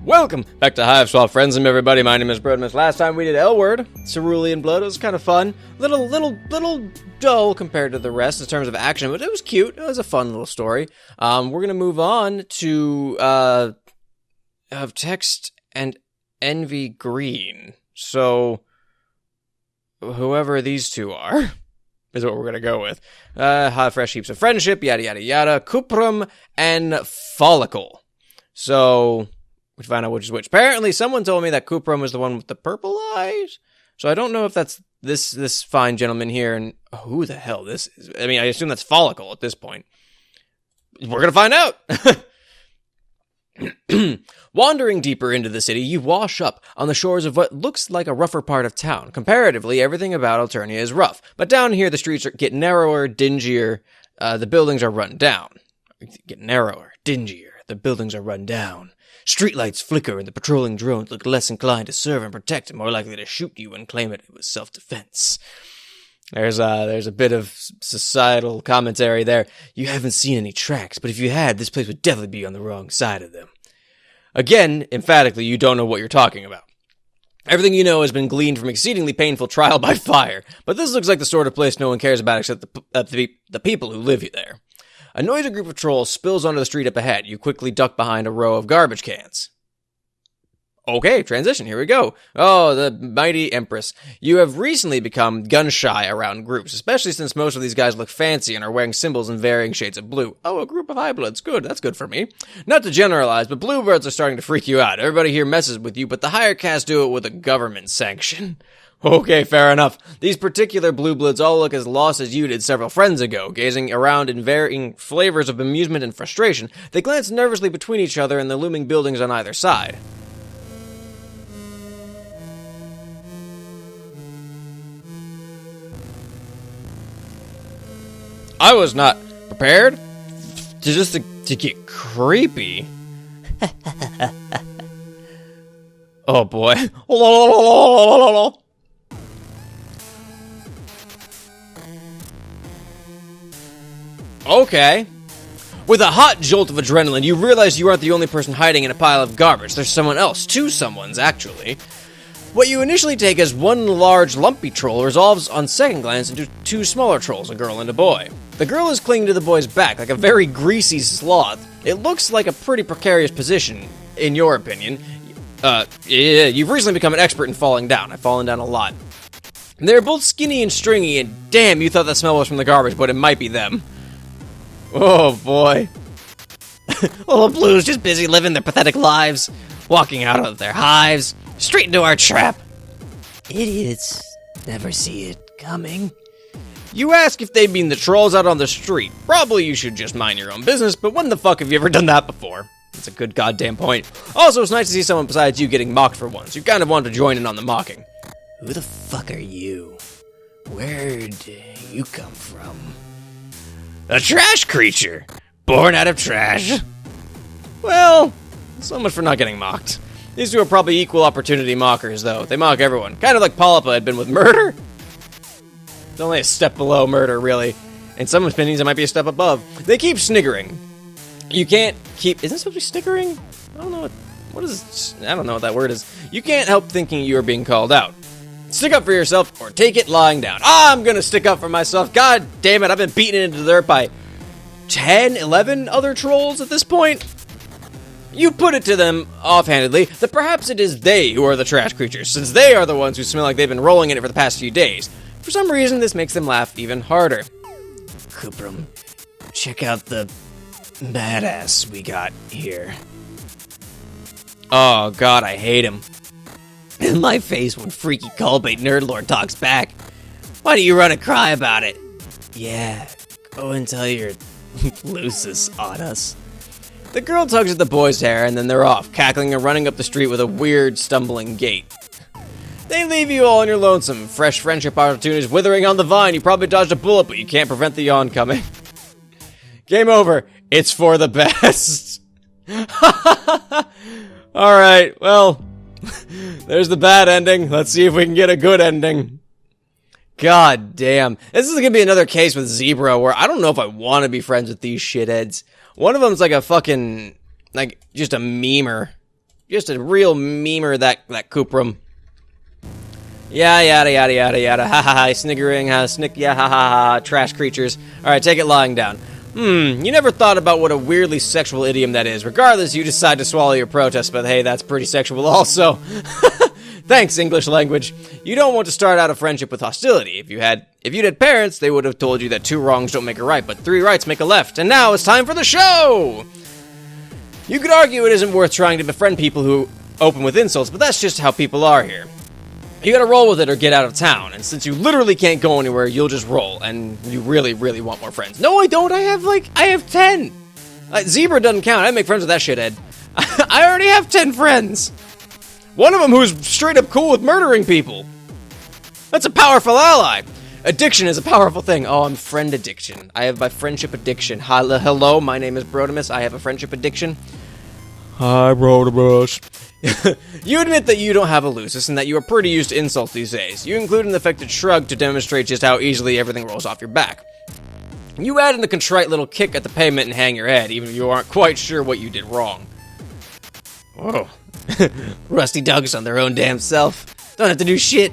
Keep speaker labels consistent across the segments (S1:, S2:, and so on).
S1: Welcome back to Hiveswap Friendsim, everybody. My name is Broadmus. Last time we did L-Word, Cerulean Blood. It was kind of fun. Little dull compared to the rest in terms of action, but it was cute. It was a fun little story. We're going to move on to Text and Envy Green. So, whoever these two are is what we're going to go with. Hot Fresh Heaps of Friendship, yada yada yada. Kuprum and Follicle. So we find out which is which. Apparently, someone told me that Kuprum was the one with the purple eyes. So I don't know if that's this fine gentleman here, and who the hell this is. I mean, I assume that's Follicle at this point. We're gonna find out. Wandering deeper into the city, you wash up on the shores of what looks like a rougher part of town. Comparatively, everything about Alternia is rough, but down here the streets get narrower, dingier. The buildings are run down. Get narrower, dingier. The buildings are run down. Streetlights flicker and the patrolling drones look less inclined to serve and protect and more likely to shoot you and claim it was self-defense. There's a bit of societal commentary there. You haven't seen any tracks, but if you had, this place would definitely be on the wrong side of them. Again, emphatically, you don't know what you're talking about. Everything you know has been gleaned from exceedingly painful trial by fire, but this looks like the sort of place no one cares about except the people who live there. A noisy group of trolls spills onto the street up ahead. You quickly duck behind a row of garbage cans. Okay, transition, here we go. Oh, the mighty Empress. You have recently become gun-shy around groups, especially since most of these guys look fancy and are wearing symbols in varying shades of blue. Oh, a group of highbloods. Good, that's good for me. Not to generalize, but bluebirds are starting to freak you out. Everybody here messes with you, but the higher caste do it with a government sanction. Okay, fair enough. These particular bluebloods all look as lost as you did several friends ago. Gazing around in varying flavors of amusement and frustration, they glance nervously between each other and the looming buildings on either side. I was not prepared to get creepy. Oh boy. Okay. With a hot jolt of adrenaline, you realize you aren't the only person hiding in a pile of garbage. There's someone else. Two someones, actually. What you initially take as one large lumpy troll resolves on second glance into two smaller trolls, a girl and a boy. The girl is clinging to the boy's back like a very greasy sloth. It looks like a pretty precarious position, in your opinion. You've recently become an expert in falling down. I've fallen down a lot. They're both skinny and stringy, and damn, you thought that smell was from the garbage, but it might be them. Oh, boy. Little blues just busy living their pathetic lives, walking out of their hives, straight into our trap. Idiots never see it coming. You ask if they mean the trolls out on the street. Probably you should just mind your own business, but when the fuck have you ever done that before? That's a good goddamn point. Also, it's nice to see someone besides you getting mocked for once. You kind of want to join in on the mocking. Who the fuck are you? Where'd you come from? A trash creature! Born out of trash! Well, so much for not getting mocked. These two are probably equal opportunity mockers, though. They mock everyone. Kind of like Polypa had been with murder. It's only a step below murder, really. In some opinions, it might be a step above. They keep sniggering. You can't keep... Isn't it supposed to be sniggering? I don't know what is... I don't know what that word is. You can't help thinking you are being called out. Stick up for yourself, or take it lying down. I'm gonna stick up for myself. God damn it, I've been beaten into the dirt by 10, 11 other trolls at this point. You put it to them, offhandedly, that perhaps it is they who are the trash creatures, since they are the ones who smell like they've been rolling in it for the past few days. For some reason, this makes them laugh even harder. Kuprum, check out the badass we got here. Oh god, I hate him. In my face when freaky callbait nerdlord talks back. Why don't you run and cry about it? Yeah, go and tell your Lucis on us. The girl tugs at the boy's hair and then they're off, cackling and running up the street with a weird, stumbling gait. They leave you all on your lonesome. Fresh friendship opportunities withering on the vine. You probably dodged a bullet, but you can't prevent the oncoming. Game over. It's for the best. Alright, well... There's the bad ending. Let's see if we can get a good ending. God damn. This is gonna be another case with Zebra where I don't know if I want to be friends with these shitheads. One of them's like a fucking... like, just a memer. Just a real memer, that Kuprum. Yeah, yada, yada, yada, yada, ha ha ha, sniggering, yeah, ha ha ha, trash creatures. Alright, take it lying down. You never thought about what a weirdly sexual idiom that is. Regardless, you decide to swallow your protest, but hey, that's pretty sexual also. Thanks, English language. You don't want to start out a friendship with hostility. If you'd had parents, they would have told you that 2 wrongs don't make a right, but 3 rights make a left. And now it's time for the show! You could argue it isn't worth trying to befriend people who open with insults, but that's just how people are here. You gotta roll with it or get out of town, and since you literally can't go anywhere, you'll just roll, and you really, really want more friends. No, I don't. I have 10. Zebra doesn't count. I make friends with that shithead. I already have 10 friends. One of them who's straight up cool with murdering people. That's a powerful ally. Addiction is a powerful thing. Oh, I'm friend addiction. I have my friendship addiction. Hello, my name is Brotimus. I have a friendship addiction. Hi, Brotimus. You admit that you don't have a lusus and that you are pretty used to insults these days. You include an affected shrug to demonstrate just how easily everything rolls off your back. You add in the contrite little kick at the payment and hang your head, even if you aren't quite sure what you did wrong. Whoa. Rusty dogs on their own damn self. Don't have to do shit.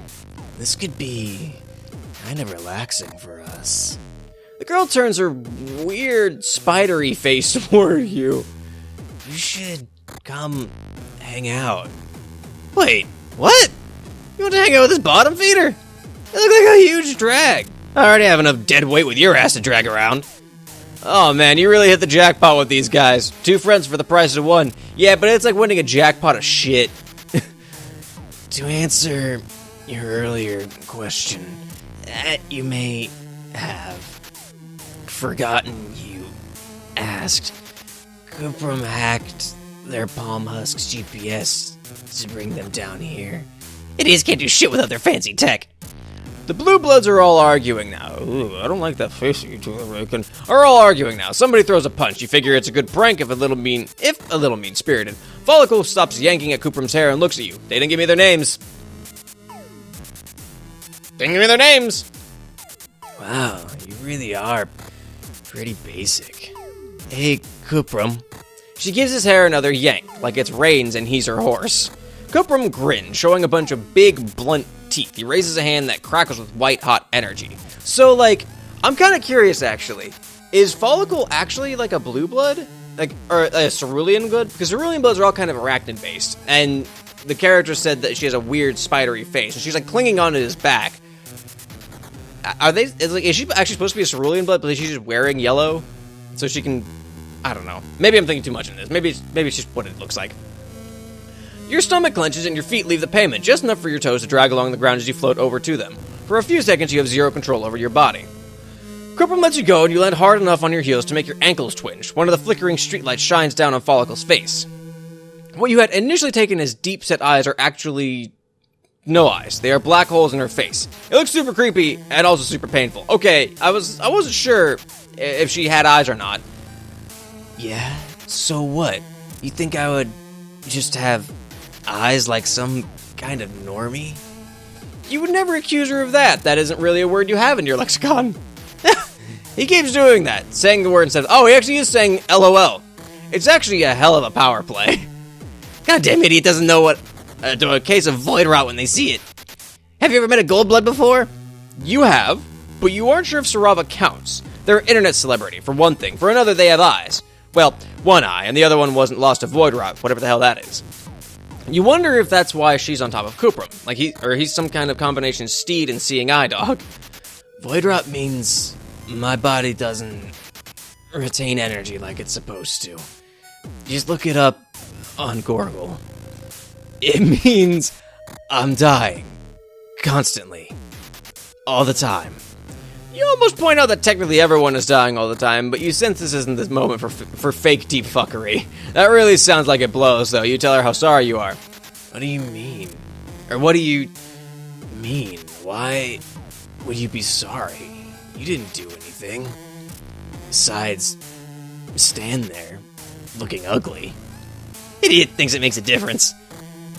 S1: This could be kind of relaxing for us. The girl turns her weird, spidery face toward you. You should come hang out. Wait, what? You want to hang out with this bottom feeder? They look like a huge drag. I already have enough dead weight with your ass to drag around. Oh man, you really hit the jackpot with these guys. 2 friends for the price of 1. Yeah, but it's like winning a jackpot of shit. To answer your earlier question, you may have forgotten you asked. Kuprum hacked their Palm Husk's GPS to bring them down here. Idiots can't do shit without their fancy tech. The bluebloods are all arguing now. Ooh, I don't like that face you two are all arguing now. Somebody throws a punch. You figure it's a good prank if a little mean-spirited. Follicle stops yanking at Kuprum's hair and looks at you. They didn't give me their names. Wow, you really are pretty basic. Hey, Kuprum. She gives his hair another yank, like it's reins and he's her horse. Kuprum grins, showing a bunch of big, blunt teeth. He raises a hand that crackles with white-hot energy. So, like, I'm kind of curious, actually. Is Follicle actually, like, a blue blood? Or a cerulean blood? Because cerulean bloods are all kind of arachnid-based. And the character said that she has a weird, spidery face. And she's, like, clinging onto his back. Is she actually supposed to be a cerulean blood, but she's just wearing yellow? So she can... I don't know. Maybe I'm thinking too much in this. Maybe it's just what it looks like. Your stomach clenches and your feet leave the pavement, just enough for your toes to drag along the ground as you float over to them. For a few seconds, you have zero control over your body. Kuprum lets you go, and you land hard enough on your heels to make your ankles twinge. One of the flickering streetlights shines down on Follicle's face. What you had initially taken as deep-set eyes are actually... no eyes. They are black holes in her face. It looks super creepy and also super painful. Okay, I wasn't sure if she had eyes or not. Yeah? So what? You think I would just have eyes like some kind of normie? You would never accuse her of that. That isn't really a word you have in your lexicon. He keeps doing that, saying the word instead of... oh, he actually is saying LOL. It's actually a hell of a power play. Goddamn idiot doesn't know what... do a case of void rot when they see it. Have you ever met a gold blood before? You have, but you aren't sure if Sarava counts. They're an internet celebrity, for one thing. For another, they have eyes. Well, one eye, and the other one wasn't lost to void rot, whatever the hell that is. You wonder if that's why she's on top of Kuprum. Like he's some kind of combination steed and seeing eye dog. Void rot means my body doesn't retain energy like it's supposed to. Just look it up on Gorgle. It means I'm dying. Constantly. All the time. You almost point out that technically everyone is dying all the time, but you sense this isn't this moment for fake deep fuckery. That really sounds like it blows, though. You tell her how sorry you are. What do you mean? Or what do you mean? Why would you be sorry? You didn't do anything. Besides, stand there, looking ugly. Idiot thinks it makes a difference.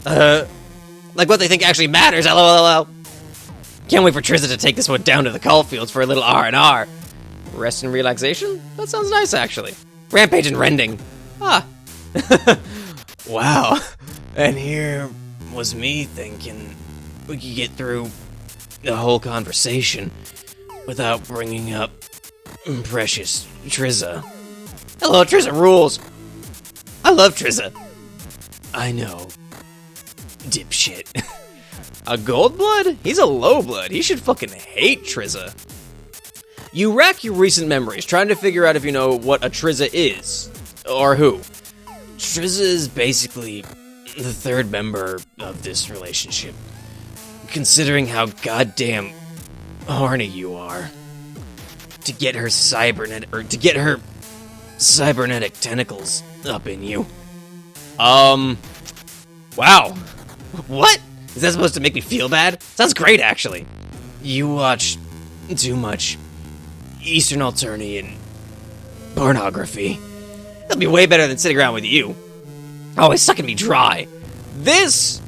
S1: Like what they think actually matters, lol. Can't wait for Trizza to take this one down to the coalfields for a little R&R. Rest and relaxation? That sounds nice, actually. Rampage and rending. Ah. Wow. And here was me thinking we could get through the whole conversation without bringing up precious Trizza. Hello, Trizza rules. I love Trizza. I know. Dipshit. A gold blood? He's a low blood. He should fucking hate Trizza. You rack your recent memories, trying to figure out if you know what a Trizza is. Or who. Trizza is basically the third member of this relationship. Considering how goddamn horny you are. To get her cybernetic tentacles up in you. Wow. What? Is that supposed to make me feel bad? Sounds great, actually. You watch too much Eastern Alternian pornography. That'll be way better than sitting around with you. Always sucking me dry. This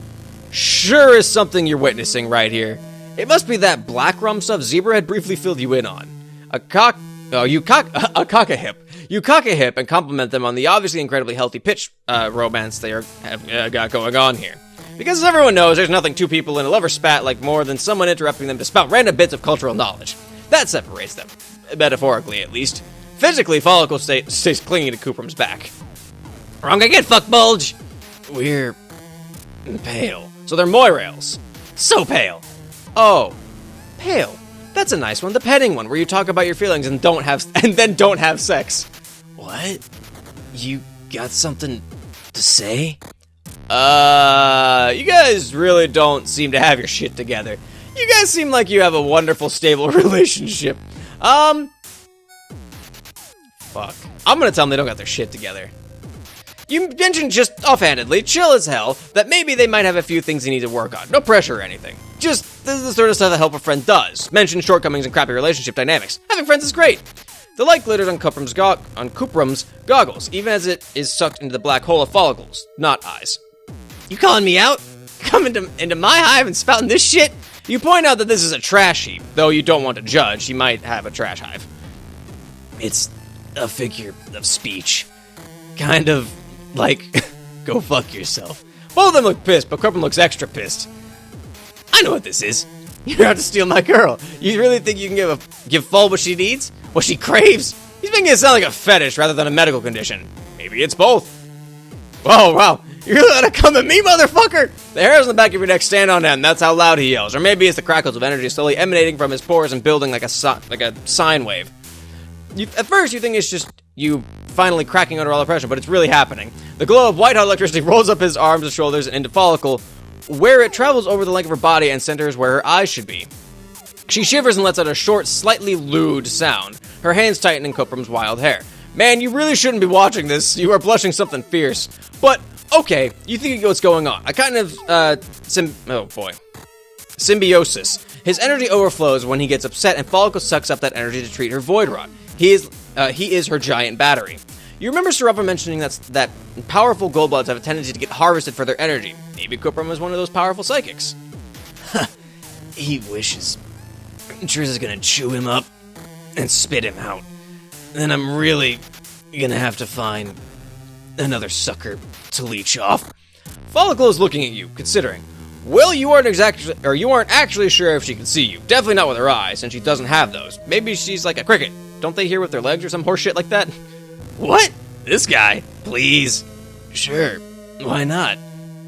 S1: sure is something you're witnessing right here. It must be that black rum stuff Zebra had briefly filled you in on. You cock a hip. You cock a hip and compliment them on the obviously incredibly healthy pitch romance they have got going on here. Because as everyone knows, there's nothing two people in a lover spat like more than someone interrupting them to spout random bits of cultural knowledge. That separates them. Metaphorically, at least. Physically, Follicle stays clinging to Kuprum's back. Wrong again, fuck bulge! We're pale. So they're moirails. So pale. Oh, pale. That's a nice one. The petting one, where you talk about your feelings and then don't have sex. What? You got something to say? You guys really don't seem to have your shit together. You guys seem like you have a wonderful, stable relationship. Fuck. I'm gonna tell them they don't got their shit together. You mentioned just offhandedly, chill as hell, that maybe they might have a few things they need to work on. No pressure or anything. Just, this is the sort of stuff that help a friend does. Mention shortcomings and crappy relationship dynamics. Having friends is great. The light glitters on Kuprum's goggles, even as it is sucked into the black hole of follicles, not eyes. You calling me out? Coming into my hive and spouting this shit? You point out that this is a trash heap, though you don't want to judge. He might have a trash hive. It's a figure of speech. Kind of like, go fuck yourself. Both of them look pissed, but Kuprum looks extra pissed. I know what this is. You're out to steal my girl. You really think you can give Fol what she needs? What she craves? He's making it sound like a fetish rather than a medical condition. Maybe it's both. Whoa, wow. You really gotta come at me, motherfucker? The hairs on the back of your neck stand on end. That's how loud he yells. Or maybe it's the crackles of energy slowly emanating from his pores and building like a sine wave. At first, you think it's just you finally cracking under all the pressure, but it's really happening. The glow of white-hot electricity rolls up his arms and shoulders and into Follicle, where it travels over the length of her body and centers where her eyes should be. She shivers and lets out a short, slightly lewd sound. Her hands tighten in Kuprum's wild hair. Man, you really shouldn't be watching this. You are blushing something fierce. But, okay, you think you know what's going on. A kind of, symbiosis. His energy overflows when he gets upset, and Follicle sucks up that energy to treat her void rot. He is her giant battery. You remember Sarova mentioning that powerful goldbloods have a tendency to get harvested for their energy. Maybe Kuprum is one of those powerful psychics. He wishes Trizza's gonna chew him up and spit him out. Then I'm really gonna have to find another sucker to leech off. Follicle is looking at you, considering. Well, you aren't actually sure if she can see you. Definitely not with her eyes, and she doesn't have those. Maybe she's like a cricket. Don't they hear with their legs or some horse shit like that? What? This guy? Please. Sure. Why not?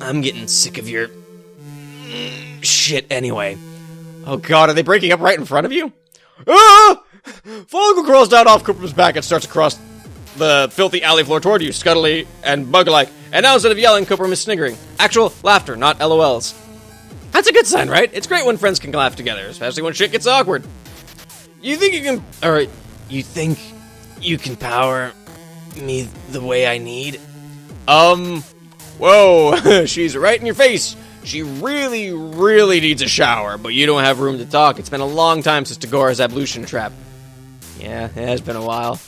S1: I'm getting sick of your shit anyway. Oh god, are they breaking up right in front of you? Ah! Follicle crawls down off Kuprum's back and starts across the filthy alley floor toward you, scuttly and bug-like. And now instead of yelling, Kuprum is sniggering. Actual laughter, not LOLs. That's a good sign, right? It's great when friends can laugh together, especially when shit gets awkward. You think you can power me the way I need? Whoa, she's right in your face. She really, really needs a shower, but you don't have room to talk. It's been a long time since Tagora's ablution trap. Yeah, it has been a while.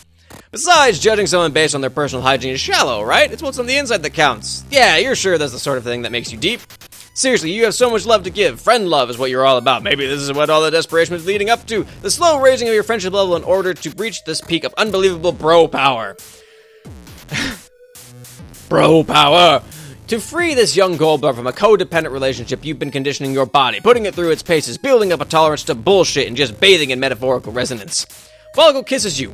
S1: Besides, judging someone based on their personal hygiene is shallow, right? It's what's on the inside that counts. Yeah, you're sure that's the sort of thing that makes you deep? Seriously, you have so much love to give. Friend love is what you're all about. Maybe this is what all the desperation is leading up to. The slow raising of your friendship level in order to reach this peak of unbelievable bro power. Bro power. To free this young Goldblum from a codependent relationship, you've been conditioning your body, putting it through its paces, building up a tolerance to bullshit, and just bathing in metaphorical resonance. Follicle kisses you.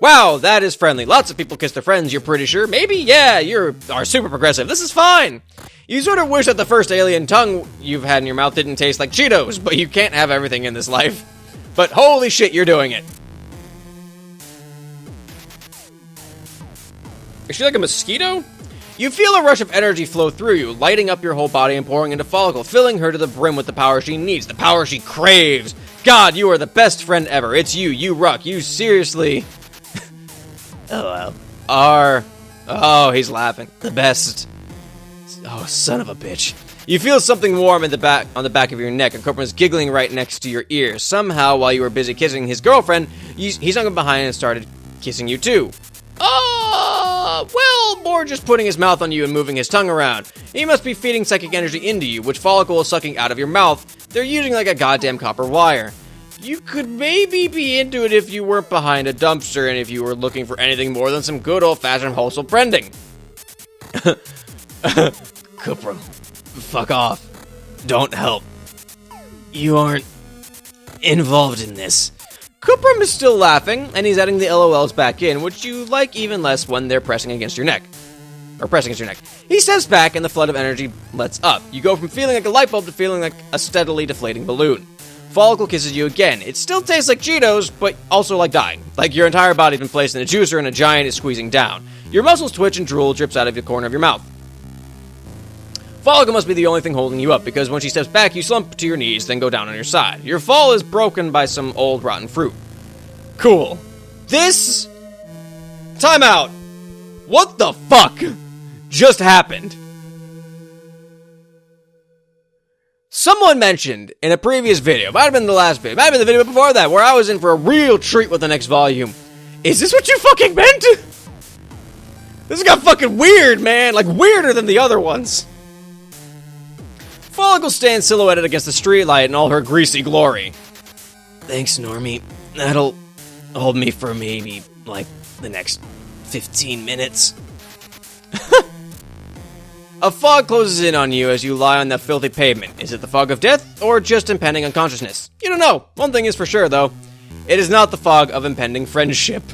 S1: Wow, that is friendly. Lots of people kiss their friends, you're pretty sure. Maybe? Yeah, you are super progressive. This is fine. You sort of wish that the first alien tongue you've had in your mouth didn't taste like Cheetos, but you can't have everything in this life. But holy shit, you're doing it. Is she like a mosquito? You feel a rush of energy flow through you, lighting up your whole body and pouring into Follicle, filling her to the brim with the power she needs, the power she craves. God, you are the best friend ever. It's you rock. You seriously... Oh, he's laughing. The best. Oh, son of a bitch. You feel something warm on the back of your neck, and Kuprum is giggling right next to your ear. Somehow, while you were busy kissing his girlfriend, he hung up behind and started kissing you too. Well, more just putting his mouth on you and moving his tongue around. He must be feeding psychic energy into you, which Follicle is sucking out of your mouth. They're using like a goddamn copper wire. You could maybe be into it if you weren't behind a dumpster and if you were looking for anything more than some good old-fashioned wholesome friending. Kuprum, fuck off. Don't help. You aren't involved in this. Kuprum is still laughing, and he's adding the LOLs back in, which you like even less when they're pressing against your neck. Or pressing against your neck. He steps back, and the flood of energy lets up. You go from feeling like a light bulb to feeling like a steadily deflating balloon. Follicle kisses you again. It still tastes like Cheetos, but also like dying. Like your entire body's been placed in a juicer and a giant is squeezing down. Your muscles twitch and drool drips out of the corner of your mouth. Follicle must be the only thing holding you up, because when she steps back, you slump to your knees, then go down on your side. Your fall is broken by some old rotten fruit. Cool. This... Time out. What the fuck just happened? Someone mentioned in a previous video, might have been the last video, might have been the video before that, where I was in for a real treat with the next volume. Is this what you fucking meant? This got fucking weird, man. Like, weirder than the other ones. Follicle stands silhouetted against the streetlight in all her greasy glory. Thanks, Normie. That'll hold me for maybe, like, the next 15 minutes. A fog closes in on you as you lie on the filthy pavement. Is it the fog of death, or just impending unconsciousness? You don't know. One thing is for sure, though. It is not the fog of impending friendship.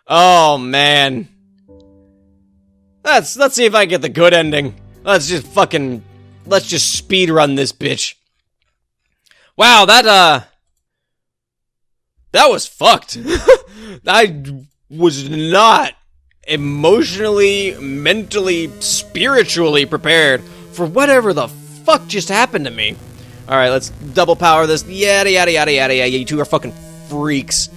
S1: Oh, man. Let's see if I get the good ending. Let's just speed run this bitch. Wow, that was fucked. I was not emotionally, mentally, spiritually prepared for whatever the fuck just happened to me. Alright, let's double power this. Yada, yada, yada, yada, yada. You two are fucking freaks.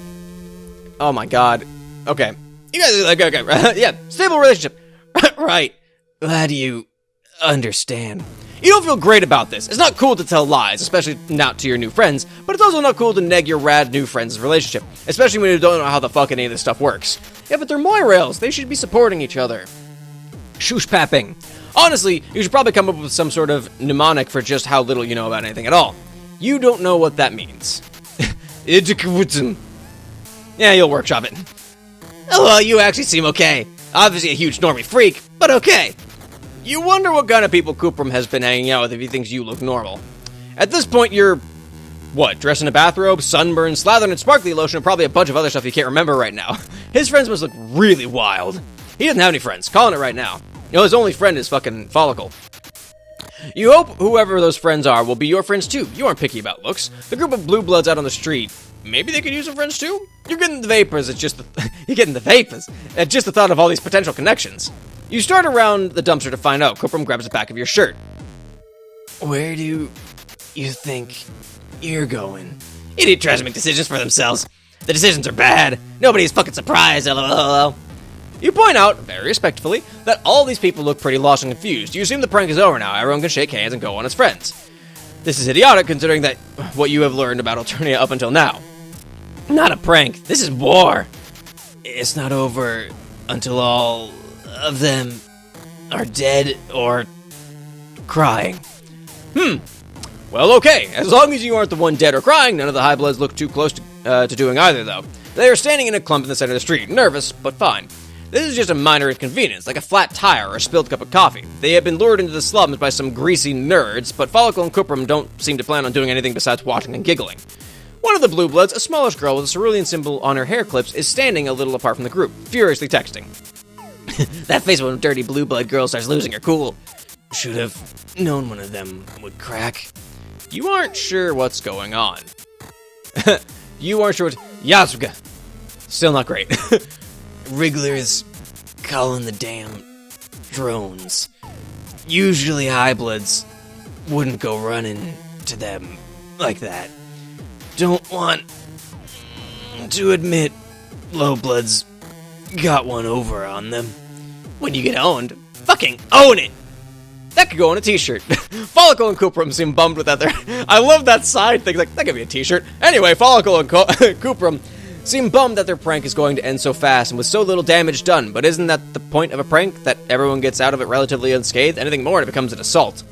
S1: Oh my god. Okay. You guys are like, okay. Yeah, stable relationship. Right. Glad you understand. You don't feel great about this. It's not cool to tell lies, especially not to your new friends, but it's also not cool to neg your rad new friends' relationship, especially when you don't know how the fuck any of this stuff works. Yeah, but they're Moirails. They should be supporting each other. Shoosh-papping. Honestly, you should probably come up with some sort of mnemonic for just how little you know about anything at all. You don't know what that means. Yeah, you'll workshop it. Oh, well, you actually seem okay. Obviously a huge normie freak, but okay. You wonder what kind of people Kuprum has been hanging out with if he thinks you look normal. At this point, you're... what, dressed in a bathrobe, sunburned, slathered in sparkly lotion, and probably a bunch of other stuff you can't remember right now. His friends must look really wild. He doesn't have any friends, calling it right now. You know, his only friend is fucking Follicle. You hope whoever those friends are will be your friends too. You aren't picky about looks. The group of blue bloods out on the street, maybe they could use some friends too? You're getting the vapors, you're getting the vapors at just the thought of all these potential connections. You start around the dumpster to find out. Kuprum grabs the back of your shirt. Where do you think you're going? Idiot tries to make decisions for themselves. The decisions are bad. Nobody's fucking surprised, lol. You point out, very respectfully, that all these people look pretty lost and confused. You assume the prank is over now. Everyone can shake hands and go on as friends. This is idiotic considering that what you have learned about Alternia up until now. Not a prank. This is war. It's not over until all of them are dead or crying. Well, okay. As long as you aren't the one dead or crying, none of the high bloods look too close to doing either, though. They are standing in a clump in the center of the street, nervous, but fine. This is just a minor inconvenience, like a flat tire or a spilled cup of coffee. They have been lured into the slums by some greasy nerds, but Follicle and Kuprum don't seem to plan on doing anything besides watching and giggling. One of the bluebloods, a smallish girl with a cerulean symbol on her hair clips, is standing a little apart from the group, furiously texting. That face when dirty blueblood girl starts losing her cool. Should have known one of them would crack. You aren't sure what's going on. You aren't sure what's... Yasuga. Still not great. Wriggler's calling the damn drones. Usually highbloods wouldn't go running to them like that. Don't want to admit lowbloods got one over on them. When you get owned, fucking own it! That could go on a t-shirt. Follicle and Kuprum seem bummed with that there. I love that side thing. Like, that could be a t-shirt. Anyway, Follicle and Kuprum seem bummed that their prank is going to end so fast and with so little damage done. But isn't that the point of a prank? That everyone gets out of it relatively unscathed? Anything more and it becomes an assault.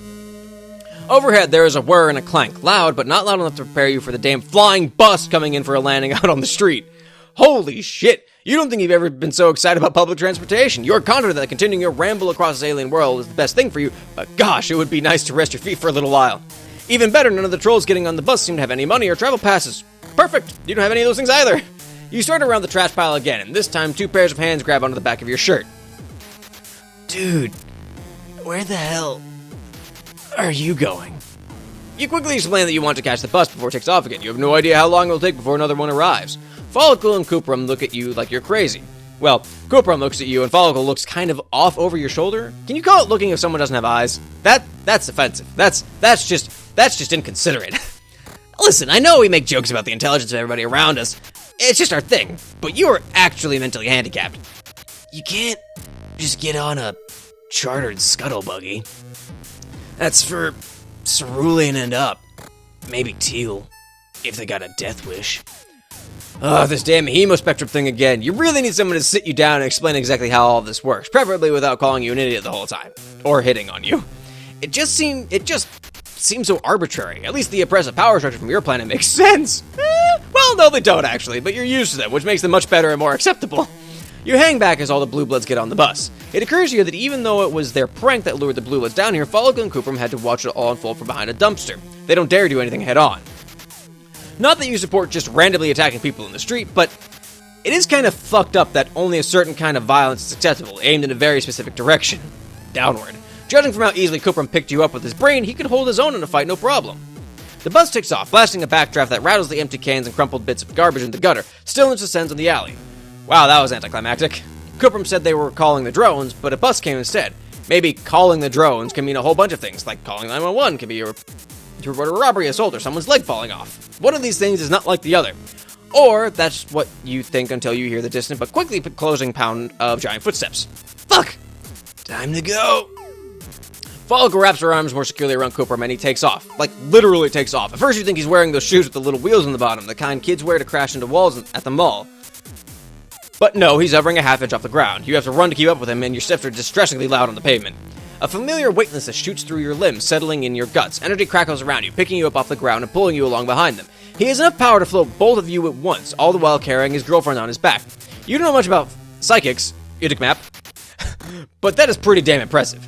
S1: Overhead, there is a whir and a clank. Loud, but not loud enough to prepare you for the damn flying bus coming in for a landing out on the street. Holy shit! You don't think you've ever been so excited about public transportation. You're confident that continuing your ramble across this alien world is the best thing for you, but gosh, it would be nice to rest your feet for a little while. Even better, none of the trolls getting on the bus seem to have any money or travel passes. Perfect! You don't have any of those things either. You start around the trash pile again, and this time 2 pairs of hands grab onto the back of your shirt. Dude, where the hell are you going? You quickly explain that you want to catch the bus before it takes off again. You have no idea how long it will take before another one arrives. Follicle and Kuprum look at you like you're crazy. Well, Kuprum looks at you and Follicle looks kind of off over your shoulder. Can you call it looking if someone doesn't have eyes? That's offensive. That's just inconsiderate. Listen, I know we make jokes about the intelligence of everybody around us. It's just our thing. But you are actually mentally handicapped. You can't just get on a chartered scuttle buggy. That's for cerulean and up. Maybe teal, if they got a death wish. Oh, this damn hemospectrum thing again. You really need someone to sit you down and explain exactly how all this works, preferably without calling you an idiot the whole time. Or hitting on you. It just seems so arbitrary. At least the oppressive power structure from your planet makes sense. Well, no, they don't actually, but you're used to them, which makes them much better and more acceptable. You hang back as all the bluebloods get on the bus. It occurs to you that even though it was their prank that lured the bluebloods down here, Follicle and Kuprum had to watch it all unfold from behind a dumpster. They don't dare do anything head on. Not that you support just randomly attacking people in the street, but it is kind of fucked up that only a certain kind of violence is acceptable, aimed in a very specific direction. Downward. Judging from how easily Kuprum picked you up with his brain, he could hold his own in a fight no problem. The bus takes off, blasting a backdraft that rattles the empty cans and crumpled bits of garbage in the gutter. Stillness descends on the alley. Wow, that was anticlimactic. Kuprum said they were calling the drones, but a bus came instead. Maybe calling the drones can mean a whole bunch of things, like calling 911 can be to report a robbery, assault, or someone's leg falling off. One of these things is not like the other. Or that's what you think until you hear the distant but quickly closing pound of giant footsteps. Fuck! Time to go! Follicle wraps her arms more securely around Kuprum and he takes off. Like, literally takes off. At first you think he's wearing those shoes with the little wheels on the bottom, the kind kids wear to crash into walls at the mall. But no, he's hovering a half inch off the ground. You have to run to keep up with him and your steps are distressingly loud on the pavement. A familiar weightlessness shoots through your limbs, settling in your guts. Energy crackles around you, picking you up off the ground and pulling you along behind them. He has enough power to float both of you at once, all the while carrying his girlfriend on his back. You don't know much about psychics, Udic map, but that is pretty damn impressive.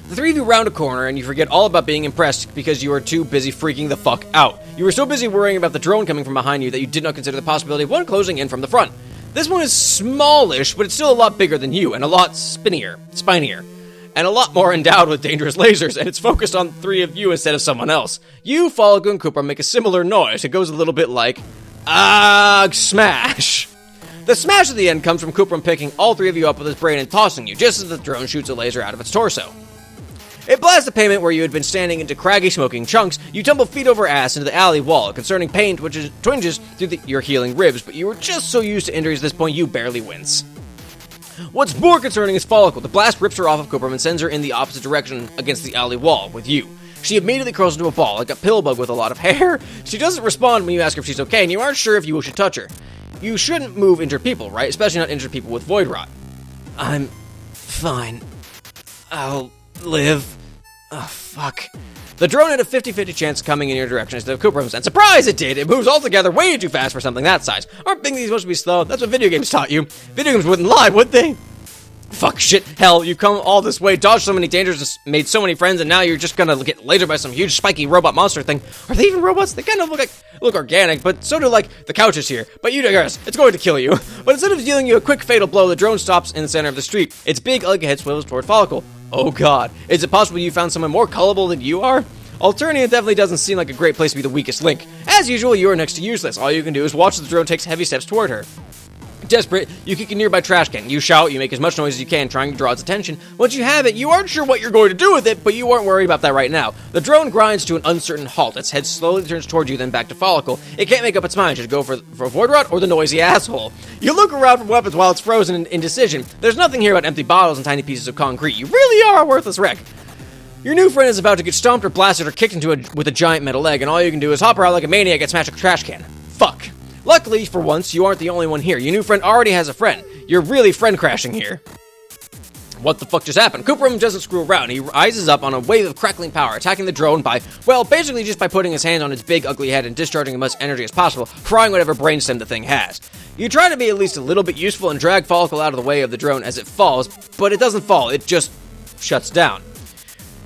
S1: The three of you round a corner and you forget all about being impressed because you are too busy freaking the fuck out. You were so busy worrying about the drone coming from behind you that you did not consider the possibility of one closing in from the front. This one is smallish, but it's still a lot bigger than you, and a lot spinier, and a lot more endowed with dangerous lasers, and it's focused on three of you instead of someone else. You, Follicle, and Kuprum make a similar noise. It goes a little bit like, smash. The smash at the end comes from Kuprum picking all three of you up with his brain and tossing you, just as the drone shoots a laser out of its torso. It blasts the pavement where you had been standing into craggy smoking chunks. You tumble feet over ass into the alley wall. Concerning pain twinges through your healing ribs, but you were just so used to injuries at this point you barely wince. What's more concerning is Follicle. The blast rips her off of Kuprum and sends her in the opposite direction against the alley wall with you. She immediately curls into a ball, like a pill bug with a lot of hair. She doesn't respond when you ask her if she's okay, and you aren't sure if you should touch her. You shouldn't move injured people, right? Especially not injured people with void rot. I'm fine. I'll live. Oh, fuck. The drone had a 50-50 chance of coming in your direction instead of Kuprom's, and surprise, it did! It moves altogether way too fast for something that size. Aren't things supposed to be slow? That's what video games taught you. Video games wouldn't lie, would they? Fuck, shit, hell, you come all this way, dodged so many dangers, made so many friends, and now you're just gonna get lasered by some huge spiky robot monster thing. Are they even robots? They kind of look organic, but so do, like, the couches here. But you digress, it's going to kill you. But instead of dealing you a quick fatal blow, the drone stops in the center of the street. Its big, ugly head swivels toward Follicle. Oh god, is it possible you found someone more gullible than you are? Alternia definitely doesn't seem like a great place to be the weakest link. As usual, you are next to useless. All you can do is watch as the drone takes heavy steps toward her. Desperate, you kick a nearby trash can. You shout, you make as much noise as you can, trying to draw its attention. Once you have it, you aren't sure what you're going to do with it, but you aren't worried about that right now. The drone grinds to an uncertain halt. Its head slowly turns towards you, then back to Follicle. It can't make up its mind. Should it go for a void rod or the noisy asshole? You look around for weapons while it's frozen in indecision. There's nothing here but empty bottles and tiny pieces of concrete. You really are a worthless wreck. Your new friend is about to get stomped or blasted or kicked with a giant metal leg, and all you can do is hop around like a maniac and smash a trash can. Fuck. Luckily, for once, you aren't the only one here. Your new friend already has a friend. You're really friend crashing here. What the fuck just happened? Kuprum doesn't screw around. He rises up on a wave of crackling power, attacking the drone by, well, basically just by putting his hand on its big, ugly head and discharging as much energy as possible, frying whatever brainstem the thing has. You try to be at least a little bit useful and drag Follicle out of the way of the drone as it falls, but it doesn't fall. It just shuts down.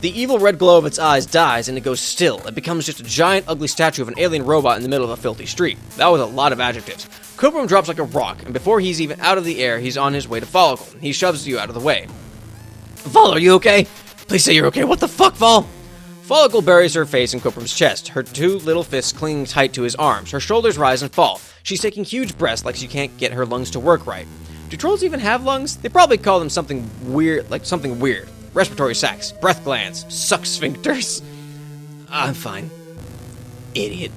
S1: The evil red glow of its eyes dies, and it goes still. It becomes just a giant, ugly statue of an alien robot in the middle of a filthy street. That was a lot of adjectives. Kuprum drops like a rock, and before he's even out of the air, he's on his way to Follicle. He shoves you out of the way. Vol, are you okay? Please say you're okay. What the fuck, Vol? Follicle buries her face in Kuprum's chest, her two little fists clinging tight to his arms. Her shoulders rise and fall. She's taking huge breaths like she can't get her lungs to work right. Do trolls even have lungs? They probably call them something weird, Respiratory sacs, breath glands, suck sphincters. I'm fine. Idiot.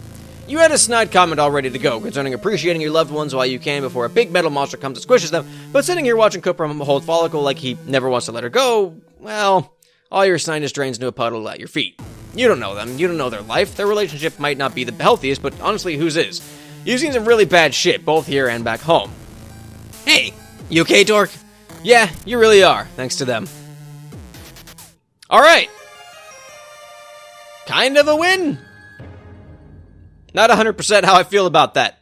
S1: You had a snide comment all ready to go concerning appreciating your loved ones while you can before a big metal monster comes and squishes them, but sitting here watching Kuprum hold Follicle like he never wants to let her go, well, all your sinus drains into a puddle at your feet. You don't know them. You don't know their life. Their relationship might not be the healthiest, but honestly, whose is? You've seen some really bad shit, both here and back home. Hey, you okay, dork? Yeah, you really are, thanks to them. Alright. Kind of a win. Not 100% how I feel about that.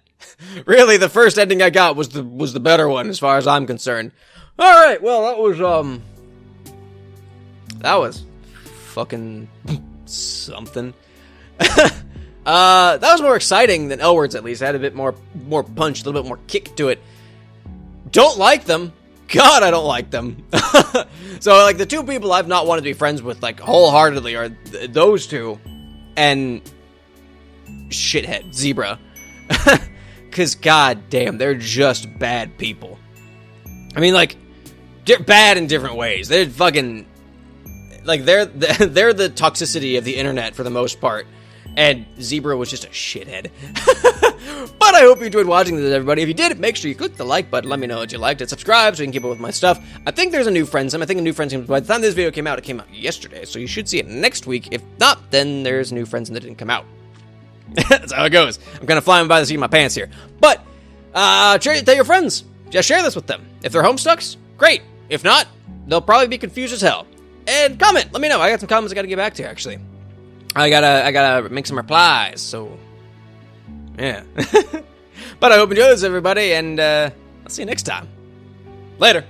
S1: Really, the first ending I got was the better one as far as I'm concerned. Alright, well, that was fucking something. That was more exciting than L-Words, at least. It had a bit more punch, a little bit more kick to it. Don't like them. God, I don't like them. So, like, the two people I've not wanted to be friends with, like, wholeheartedly are those two and shithead, Zebra. Because, god damn, they're just bad people. I mean, like, they're bad in different ways. They're fucking, like, they're the toxicity of the internet for the most part. And Zebra was just a shithead. But I hope you enjoyed watching this, everybody. If you did, make sure you click the like button. Let me know that you liked it. Subscribe so you can keep up with my stuff. I think there's a new Friendsim. I think a new Friendsim, by the time this video came out, it came out yesterday. So you should see it next week. If not, then there's a new Friendsim that didn't come out. That's how it goes. I'm kind of flying by the seat of my pants here. But, tell your friends. Just share this with them. If they're homestucks, great. If not, they'll probably be confused as hell. And comment. Let me know. I got some comments I gotta get back to, actually. I gotta make some replies, so yeah. But I hope you enjoyed this, everybody, and I'll see you next time. Later.